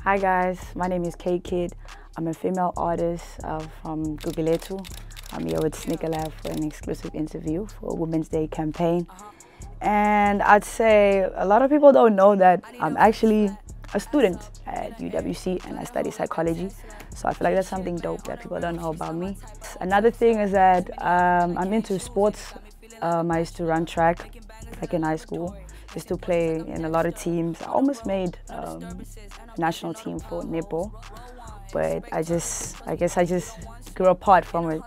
Hi guys, my name is K.Keed. I'm a female artist from Gugulethu. I'm here with Snakehead for an exclusive interview for a Women's Day campaign. And I'd say a lot of people don't know that I'm actually a student at UWC and I study psychology. So I feel like that's something dope that people don't know about me. Another thing is that I'm into sports. I used to run track like in high school. Used to play in a lot of teams. I almost made national team for netball, but I guess I just grew apart from it.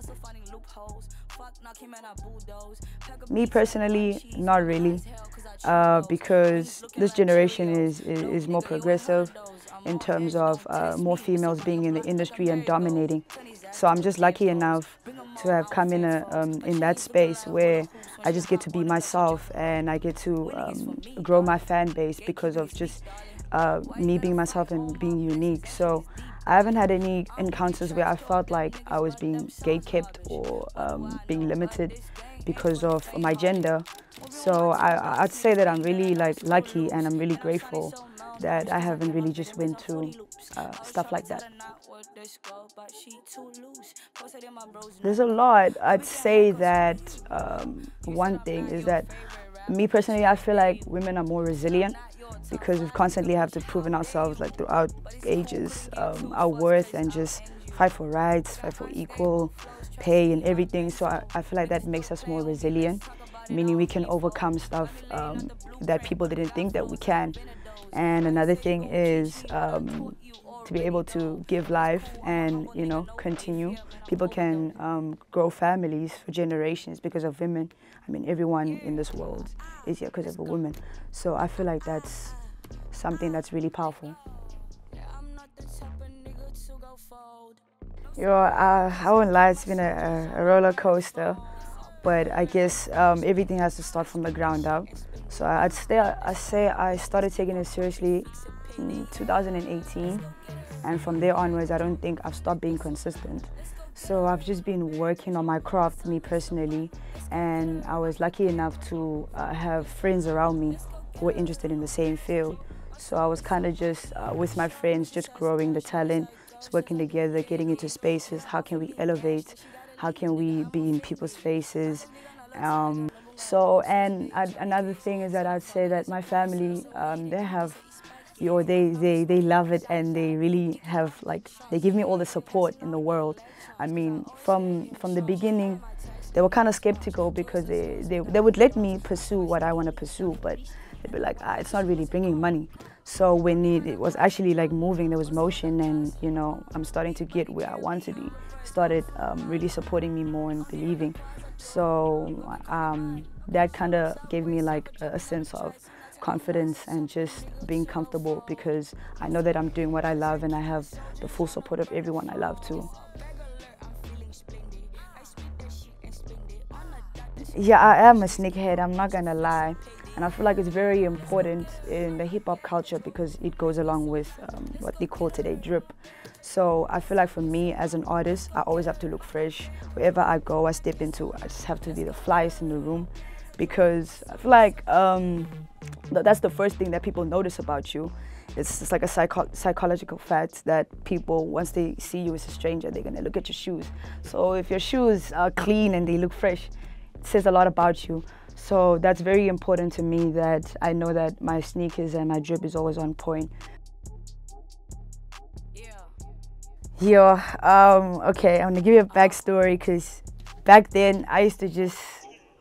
Me personally, not really, because this generation is more progressive in terms of more females being in the industry and dominating. So I'm just lucky enough to have come in that space where I just get to be myself and I get to grow my fan base because of just me being myself and being unique. So I haven't had any encounters where I felt like I was being gate-kept or being limited because of my gender. So I'd say that I'm really lucky and I'm really grateful that I haven't really just went through stuff like that. There's a lot. I'd say that one thing is that me personally, I feel like women are more resilient because we constantly have to prove ourselves like throughout ages, our worth, and just fight for rights, fight for equal pay and everything. So I feel like that makes us more resilient, meaning we can overcome stuff that people didn't think that we can. And another thing is to be able to give life and, you know, continue. People can grow families for generations because of women. I mean, everyone in this world is here because of a woman. So I feel like that's something that's really powerful. I won't lie, it's been a roller coaster, but I guess everything has to start from the ground up. So I'd say I started taking it seriously in 2018, and from there onwards I don't think I've stopped being consistent. So I've just been working on my craft, me personally, and I was lucky enough to have friends around me who were interested in the same field. So I was kind of just with my friends, just growing the talent, just working together, getting into spaces. How can we elevate? How can we be in people's faces? Another thing is that I'd say that my family, they love it, and they really have, like, they give me all the support in the world. I mean, from the beginning, they were kind of skeptical because they would let me pursue what I want to pursue, but they'd be like, it's not really bringing money. So when it was actually like moving, there was motion, and you know, I'm starting to get where I want to be. Started really supporting me more and believing. So that kind of gave me like a sense of confidence and just being comfortable, because I know that I'm doing what I love and I have the full support of everyone I love too. Yeah, I am a sneakerhead, I'm not gonna lie. And I feel like it's very important in the hip-hop culture because it goes along with what they call today drip. So I feel like for me as an artist, I always have to look fresh. Wherever I go, I step into, I just have to be the flyest in the room, because I feel like that's the first thing that people notice about you. It's just like a psychological fact that people, once they see you as a stranger, they're gonna look at your shoes. So if your shoes are clean and they look fresh, it says a lot about you. So that's very important to me, that I know that my sneakers and my drip is always on point. Okay, I'm gonna give you a backstory, because back then I used to just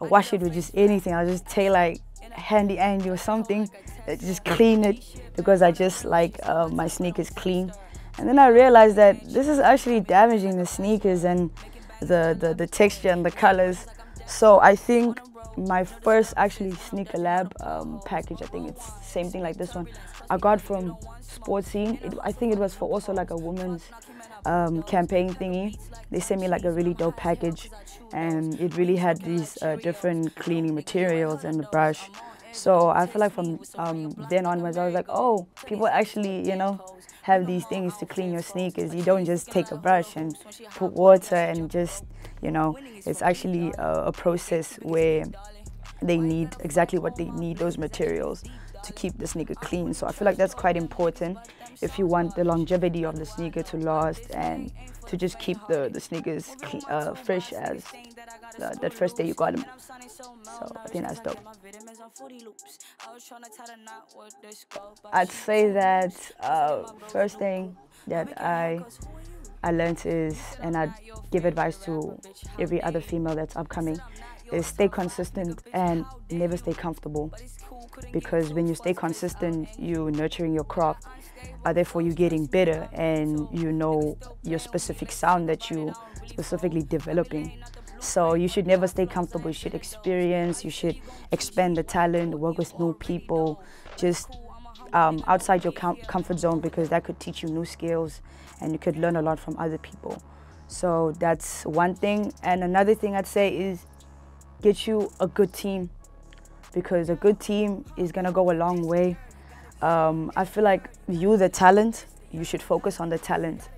wash it with just anything. I'll just take like Handy Andy or something, just clean it, because I just like my sneakers clean. And then I realized that this is actually damaging the sneakers and the texture and the colors. So I think my first actually sneaker lab package, I think it's the same thing like this one, I got from Sports Scene. I think it was for also like a women's campaign thingy. They sent me like a really dope package, and it really had these different cleaning materials and the brush. So I feel like from then onwards, I was like, oh, people actually, you know, have these things to clean your sneakers. You don't just take a brush and put water and just, you know, it's actually a process where they need exactly what they need, those materials, to keep the sneaker clean. So I feel like that's quite important. if you want the longevity of the sneaker to last and to just keep the sneakers fresh as that first day you got them. So I think that's dope. I'd say that first thing that I learned is, and I'd give advice to every other female that's upcoming, is stay consistent and never stay comfortable. Because when you stay consistent, you're nurturing your craft. Therefore, you're getting better, and you know your specific sound that you specifically developing. So you should never stay comfortable. You should experience, you should expand the talent, work with new people, just outside your comfort zone, because that could teach you new skills and you could learn a lot from other people. So that's one thing. And another thing I'd say is get you a good team, because a good team is gonna go a long way. I feel like you, the talent, you should focus on the talent.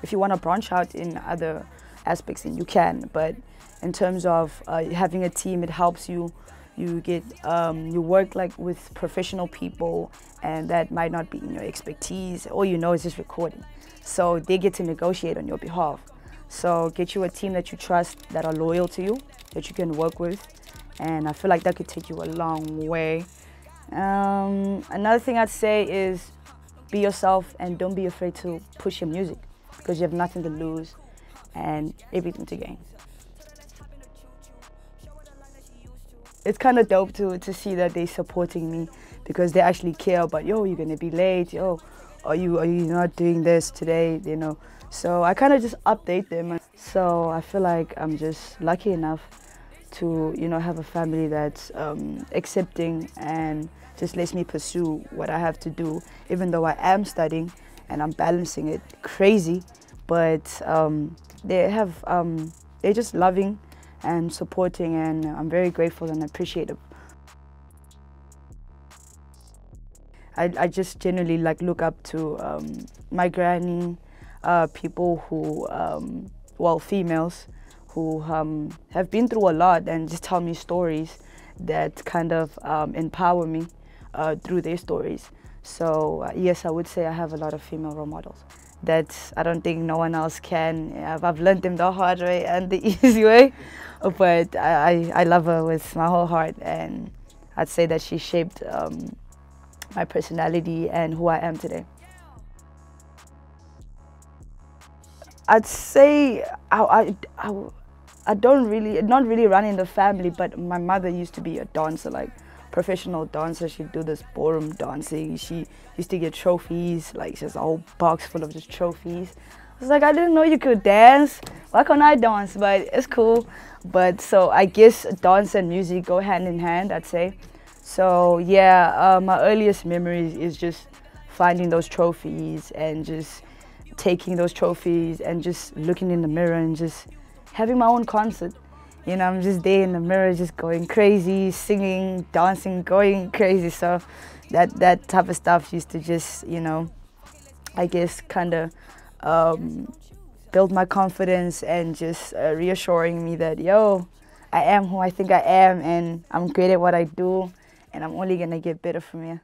If you want to branch out in other aspects, then you can. But in terms of having a team, it helps you. You get you work like with professional people, and that might not be in your expertise. All you know is just recording. So they get to negotiate on your behalf. So get you a team that you trust, that are loyal to you, that you can work with, and I feel like that could take you a long way. Another thing I'd say is be yourself and don't be afraid to push your music, because you have nothing to lose and everything to gain. It's kind of dope to see that they're supporting me, because they actually care about, yo, you're gonna be late, yo, are you not doing this today, you know. So I kind of just update them. So I feel like I'm just lucky enough to, you know, have a family that's accepting and just lets me pursue what I have to do, even though I am studying and I'm balancing it crazy. But they're just loving and supporting, and I'm very grateful and appreciative. I just generally like look up to my granny, people who, well, females who have been through a lot and just tell me stories that kind of empower me through their stories. So yes, I would say I have a lot of female role models that I don't think no one else can. I've learned them the hard way and the easy way, but I love her with my whole heart, and I'd say that she shaped my personality and who I am today. I'd say I don't really, not really run in the family, but my mother used to be a dancer, like professional dancer. She'd do this ballroom dancing. She used to get trophies, like just a whole box full of just trophies. I was like, I didn't know you could dance. Why can't I dance? But it's cool. But so I guess dance and music go hand in hand, I'd say. So yeah, my earliest memories is just finding those trophies and just taking those trophies and just looking in the mirror and just having my own concert. You know, I'm just there in the mirror just going crazy, singing, dancing, going crazy. So that type of stuff used to just, you know, I guess kind of build my confidence and just reassuring me that, yo, I am who I think I am, and I'm great at what I do, and I'm only gonna get better from here.